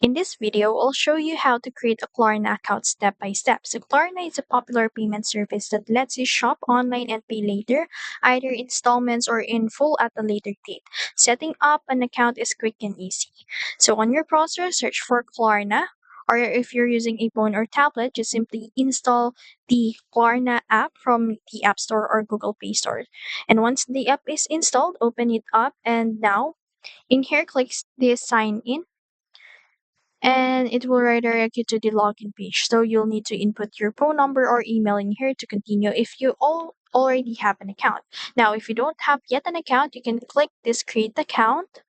In this video, I'll show you how to create a Klarna account step by step. So Klarna is a popular payment service that lets you shop online and pay later, either installments or in full at a later date. Setting up an account is quick and easy. So on your browser, search for Klarna, or if you're using a phone or tablet, just simply install the Klarna app from the App Store or Google Play Store. And once the app is installed, open it up, and now in here, click this sign in, and it will redirect you to the login page. So you'll need to input your phone number or email in here to continue if you already have an account. Now, if you don't have yet an account, you can click this create account,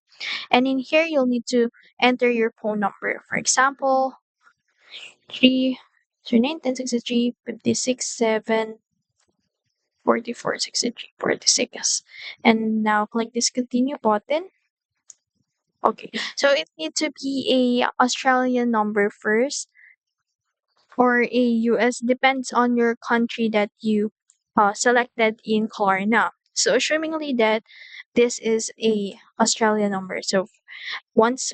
and in here you'll need to enter your phone number. For example, 339 1063 56 7 44 63 46. And now click this continue button. Okay, so it needs to be a Australian number first or a US, depends on your country that you selected in Klarna. So assumingly that this is a Australian number. So once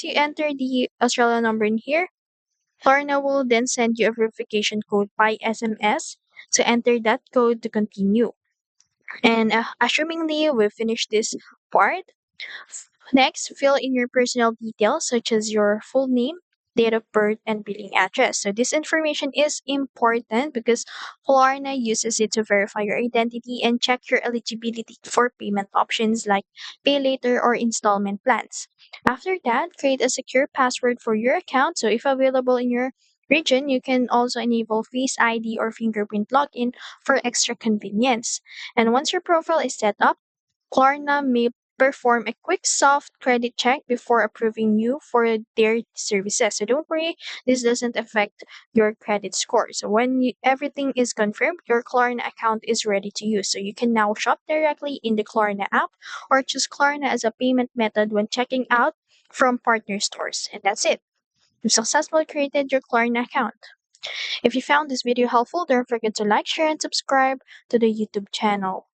you enter the Australian number in here, Klarna will then send you a verification code by SMS. So enter that code to continue. And assumingly we've finished this part, next, fill in your personal details such as your full name, date of birth, and billing address. So this information is important because Klarna uses it to verify your identity and check your eligibility for payment options like pay later or installment plans. After that, create a secure password for your account. So if available in your region, you can also enable Face ID or fingerprint login for extra convenience. And once your profile is set up, Klarna may perform a quick soft credit check before approving you for their services. So don't worry, this doesn't affect your credit score. So when everything is confirmed, your Klarna account is ready to use. So you can now shop directly in the Klarna app or choose Klarna as a payment method when checking out from partner stores. And that's it. You've successfully created your Klarna account. If you found this video helpful, don't forget to like, share, and subscribe to the YouTube channel.